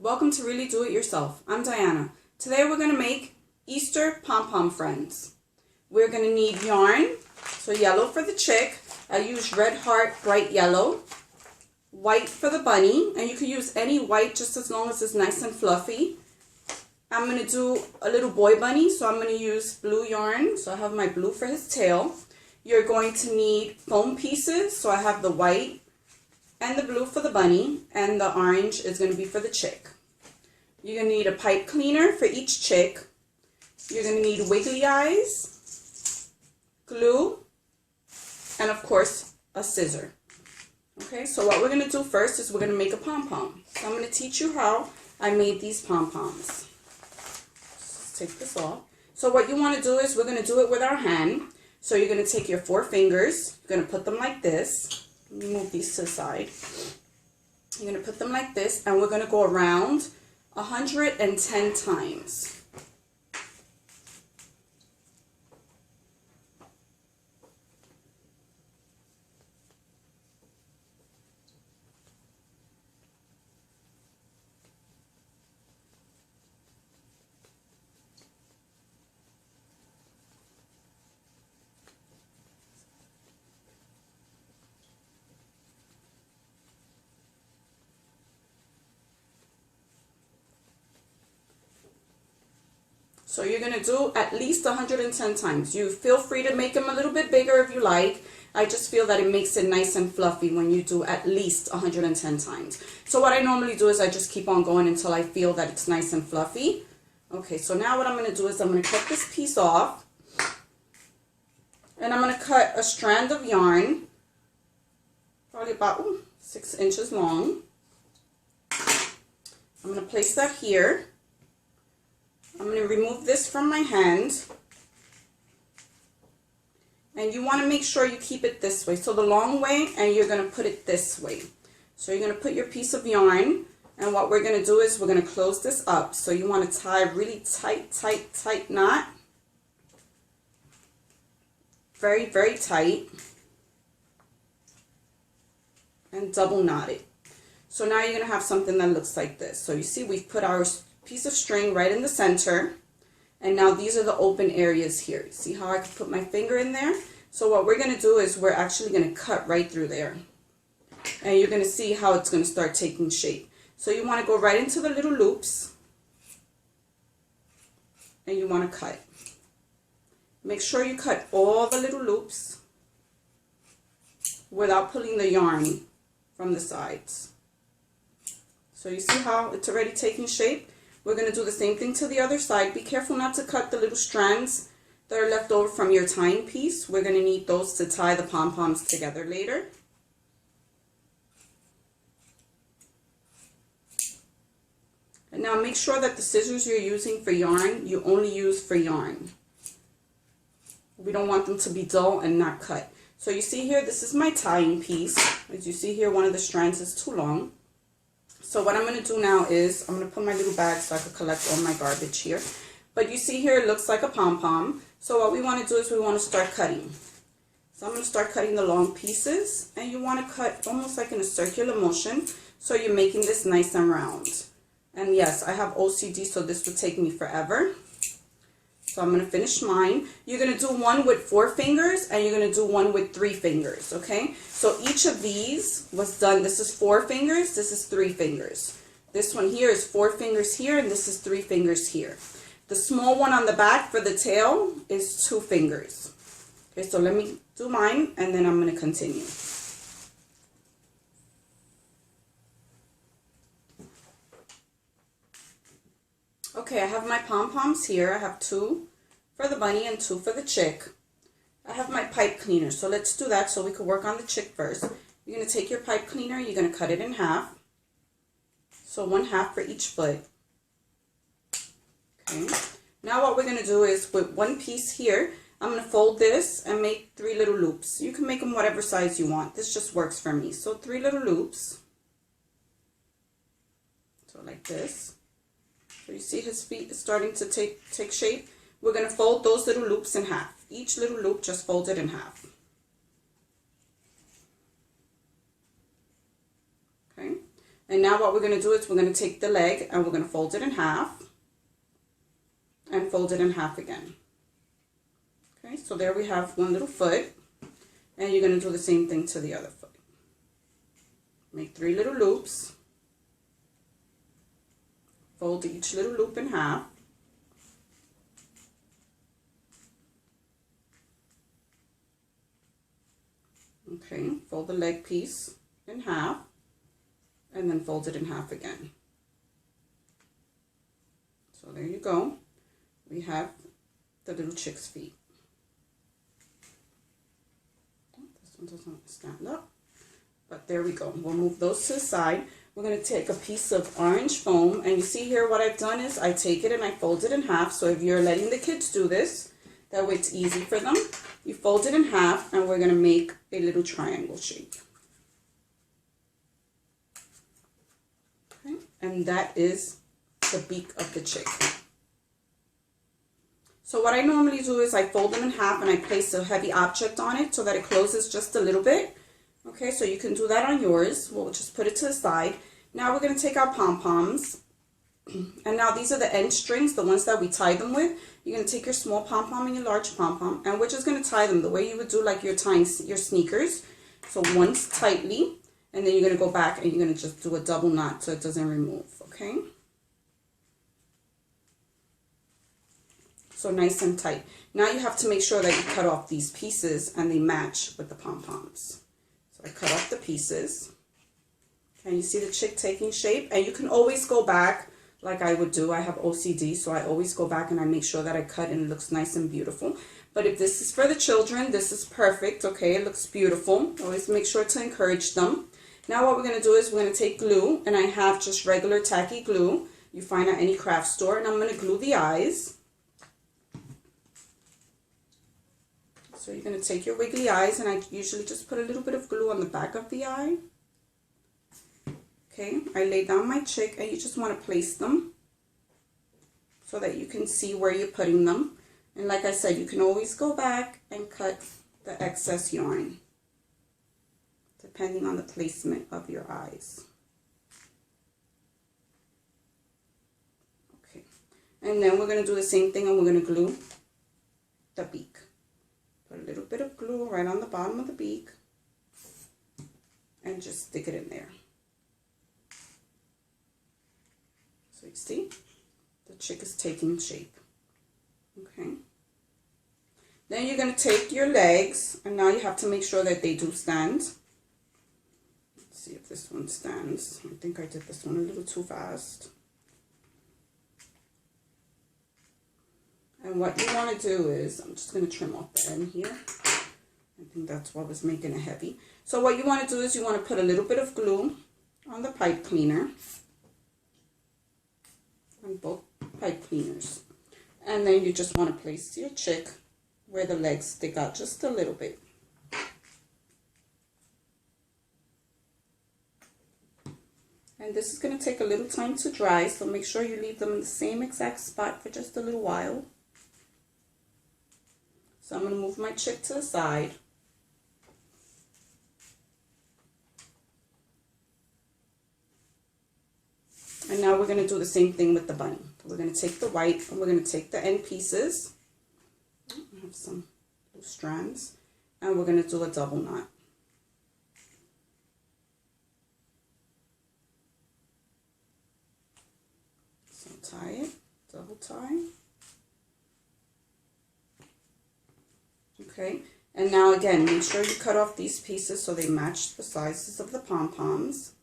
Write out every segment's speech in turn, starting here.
Welcome to Really Do It Yourself. I'm Diana. Today we're going to make Easter pom-pom friends. We're going to need yarn, so yellow for the chick. I use Red Heart Bright Yellow. White for the bunny, and you can use any white just as long as it's nice and fluffy. I'm going to do a little boy bunny, so I'm going to use blue yarn. So I have my blue for his tail. You're going to need foam pieces, so I have the white and the blue for the bunny, and the orange is going to be for the chick. You're going to need a pipe cleaner for each chick. You're going to need wiggly eyes, glue, and of course a scissor. Okay, so what we're going to do first is we're going to make a pom-pom. So I'm going to teach you how I made these pom-poms. Let's take this off. So what you want to do is we're going to do it with our hand. So you're going to take your 4 fingers, you're going to put them like this. Let me move these to the side. You're going to put them like this, and we're going to go around 110 times. So you're going to do at least 110 times. You feel free to make them a little bit bigger if you like. I just feel that it makes it nice and fluffy when you do at least 110 times. So what I normally do is I just keep on going until I feel that it's nice and fluffy. Okay, so now what I'm going to do is I'm going to cut this piece off. And I'm going to cut a strand of yarn, probably about 6 inches long. I'm going to place that here. I'm going to remove this from my hand, and you want to make sure you keep it this way, so the long way, and you're going to put it this way. So you're going to put your piece of yarn, and what we're going to do is we're going to close this up. So you want to tie a really tight knot, very tight, and double knot it. So now you're going to have something that looks like this. So you see we've put our piece of string right in the center, and now these are the open areas here. See how I can put my finger in there? So what we're going to do is we're actually going to cut right through there, and you're going to see how it's going to start taking shape. So you want to go right into the little loops, and you want to cut. Make sure you cut all the little loops without pulling the yarn from the sides. So you see how it's already taking shape? We're going to do the same thing to the other side. Be careful not to cut the little strands that are left over from your tying piece. We're going to need those to tie the pom-poms together later. And now make sure that the scissors you're using for yarn, you only use for yarn. We don't want them to be dull and not cut. So you see here, this is my tying piece. As you see here, one of the strands is too long. So what I'm going to do now is I'm going to put my little bag so I can collect all my garbage here. But you see here it looks like a pom-pom. So what we want to do is we want to start cutting. So I'm going to start cutting the long pieces. And you want to cut almost like in a circular motion. So you're making this nice and round. And yes, I have OCD, so this would take me forever. So I'm going to finish mine. You're going to do one with 4 fingers, and you're going to do one with 3 fingers, okay? So each of these was done. This is 4 fingers, this is 3 fingers. This one here is 4 fingers here, and this is 3 fingers here. The small one on the back for the tail is 2 fingers. Okay, so let me do mine, and then I'm going to continue. Okay, I have my pom-poms here. I have 2 for the bunny and 2 for the chick. I have my pipe cleaner, so let's do that so we can work on the chick first. You're going to take your pipe cleaner, you're going to cut it in half. So 1/2 for each foot. Okay. Now what we're going to do is with one piece here, I'm going to fold this and make 3 little loops. You can make them whatever size you want. This just works for me. So 3 little loops. So like this. So you see his feet is starting to take shape. We're going to fold those little loops in half. Each little loop just folded in half. Okay. And now what we're going to do is we're going to take the leg and we're going to fold it in half and fold it in half again. Okay, so there we have one little foot, and you're going to do the same thing to the other foot. Make 3 little loops, fold each little loop in half, okay, fold the leg piece in half, and then fold it in half again. So there you go. We have the little chick's feet. This one doesn't stand up, but there we go. We'll move those to the side. We're going to take a piece of orange foam, and you see here what I've done is I take it and I fold it in half. So if you're letting the kids do this, that way it's easy for them. You fold it in half, and we're going to make a little triangle shape. Okay, and that is the beak of the chick. So what I normally do is I fold them in half and I place a heavy object on it so that it closes just a little bit. Okay, so you can do that on yours. We'll just put it to the side. Now we're going to take our pom-poms. And now these are the end strings, the ones that we tie them with. You're going to take your small pom-pom and your large pom-pom, and we're just going to tie them the way you would do like you're tying your sneakers. So once tightly, and then you're going to go back and you're going to just do a double knot so it doesn't remove, okay? So nice and tight. Now you have to make sure that you cut off these pieces and they match with the pom-poms. So I cut off the pieces. And you see the chick taking shape, and you can always go back like I would do. I have OCD, so I always go back and I make sure that I cut and it looks nice and beautiful. But if this is for the children, this is perfect, okay? It looks beautiful. Always make sure to encourage them. Now what we're going to do is we're going to take glue, and I have just regular tacky glue you find at any craft store, and I'm going to glue the eyes. So you're going to take your wiggly eyes, and I usually just put a little bit of glue on the back of the eye. Okay, I lay down my chick, and you just want to place them so that you can see where you're putting them. And like I said, you can always go back and cut the excess yarn, depending on the placement of your eyes. Okay, and then we're going to do the same thing, and we're going to glue the beak. Put a little bit of glue right on the bottom of the beak, and just stick it in there. So you see, the chick is taking shape. Okay. Then you're going to take your legs, and now you have to make sure that they do stand. Let's see if this one stands. I think I did this one a little too fast. And what you want to do is, I'm just going to trim off the end here. I think that's what was making it heavy. So what you want to do is you want to put a little bit of glue on the pipe cleaner. On both pipe cleaners. And then you just want to place your chick where the legs stick out just a little bit. And this is going to take a little time to dry, so make sure you leave them in the same exact spot for just a little while. So I'm going to move my chick to the side. And now we're going to do the same thing with the bunny. We're going to take the white, and we're going to take the end pieces. I have some little strands. And we're going to do a double knot. So tie it, double tie. Okay, and now again, make sure you cut off these pieces so they match the sizes of the pom-poms.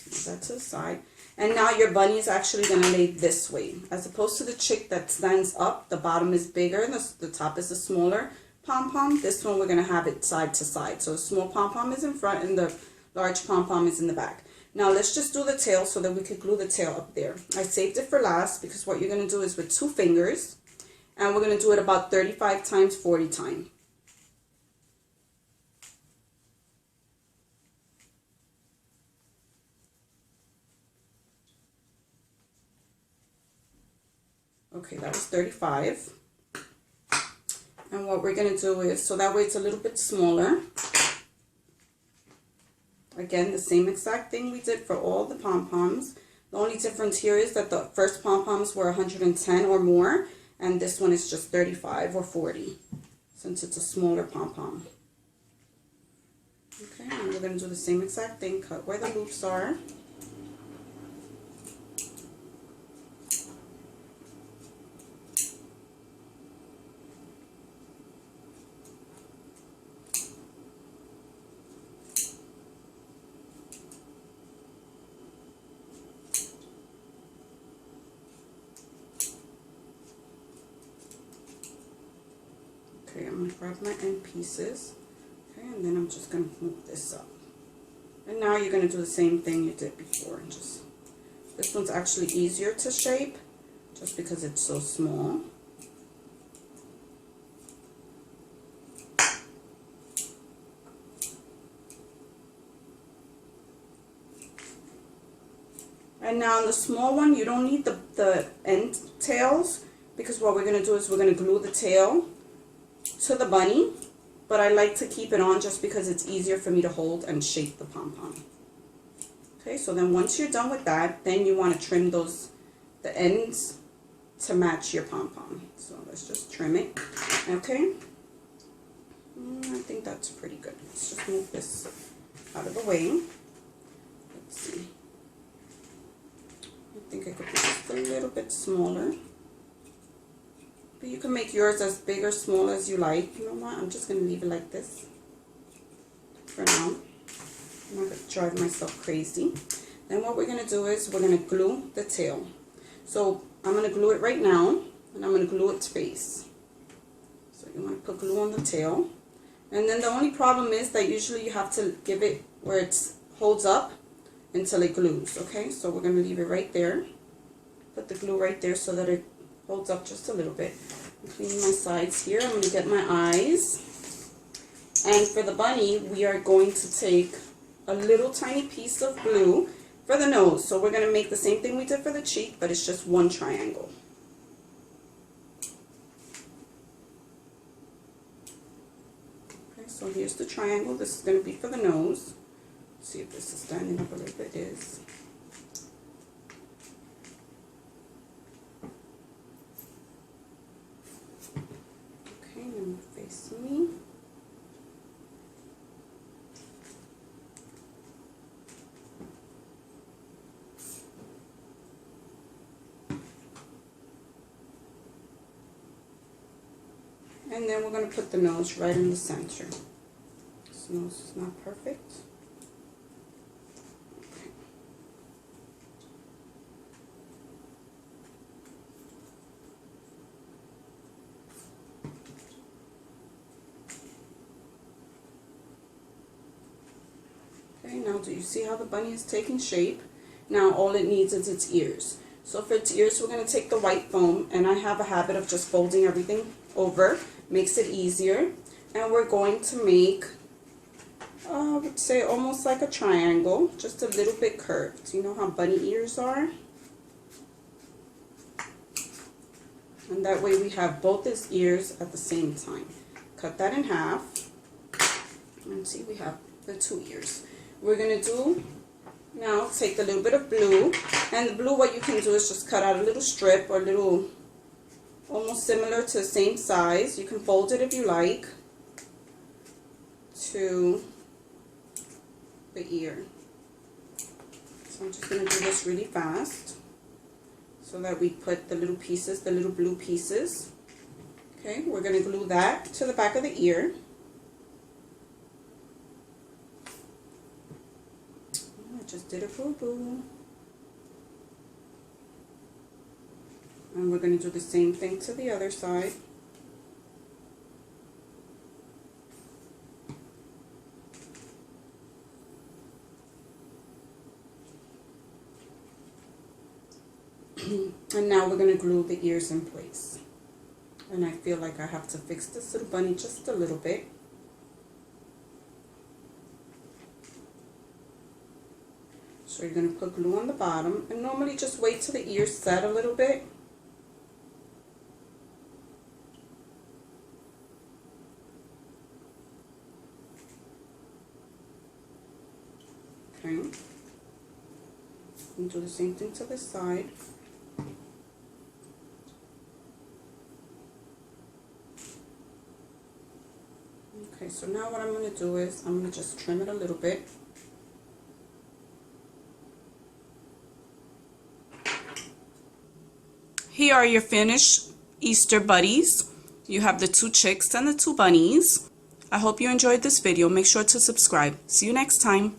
Move that to the side. And now your bunny is actually going to lay this way. As opposed to the chick that stands up, the bottom is bigger and the top is a smaller pom-pom. This one we're going to have it side to side. So the small pom-pom is in front and the large pom-pom is in the back. Now let's just do the tail so that we could glue the tail up there. I saved it for last because what you're going to do is with 2 fingers. And we're going to do it about 35 times, 40 times. Okay, that was 35. And what we're going to do is, so that way it's a little bit smaller. Again, the same exact thing we did for all the pom-poms. The only difference here is that the first pom-poms were 110 or more, and this one is just 35 or 40, since it's a smaller pom-pom. Okay, and we're going to do the same exact thing, cut where the loops are. Okay, I'm going to grab my end pieces. Okay, and then I'm just going to move this up. And now you're going to do the same thing you did before. And just, this one's actually easier to shape just because it's so small. And now on the small one, you don't need the end tails, because what we're going to do is we're going to glue the tail to the bunny, but I like to keep it on just because it's easier for me to hold and shape the pom-pom. Okay, so then once you're done with that, then you want to trim the ends to match your pom-pom. So let's just trim it. Okay, I think that's pretty good. Let's just move this out of the way. Let's see. I think it could be just a little bit smaller. But you can make yours as big or small as you like. You know what? I'm just going to leave it like this for now. I'm not going to drive myself crazy. Then what we're going to do is we're going to glue the tail. So I'm going to glue it right now, and I'm going to glue its face. So you want to put glue on the tail. And then the only problem is that usually you have to give it where it holds up until it glues. Okay, so we're going to leave it right there. Put the glue right there so that it holds up just a little bit. I'm cleaning my sides here. I'm going to get my eyes. And for the bunny, we are going to take a little tiny piece of glue for the nose. So we're going to make the same thing we did for the cheek, but it's just one triangle. Okay, so here's the triangle. This is going to be for the nose. Let's see if this is standing up a little bit. It is. Face me. And then we're going to put the nose right in the center. This nose is not perfect. Okay, now do you see how the bunny is taking shape? Now all it needs is its ears. So for its ears, we're going to take the white foam, and I have a habit of just folding everything over. Makes it easier. And we're going to make, I would say almost like a triangle, just a little bit curved. You know how bunny ears are? And that way we have both his ears at the same time. Cut that in half. And see, we have the two ears. We're going to do, now take a little bit of blue, and the blue, what you can do is just cut out a little strip or a little, almost similar to the same size. You can fold it if you like, to the ear. So I'm just going to do this really fast so that we put the little pieces, the little blue pieces. Okay, we're going to glue that to the back of the ear. Just did a boo-boo. And we're going to do the same thing to the other side. And now we're going to glue the ears in place. And I feel like I have to fix this little bunny just a little bit. So you're going to put glue on the bottom, and normally just wait till the ears set a little bit. Okay. And do the same thing to this side. Okay, so now what I'm going to do is I'm going to just trim it a little bit. Here are your finished Easter buddies. You have the 2 chicks and the 2 bunnies. I hope you enjoyed this video. Make sure to subscribe. See you next time.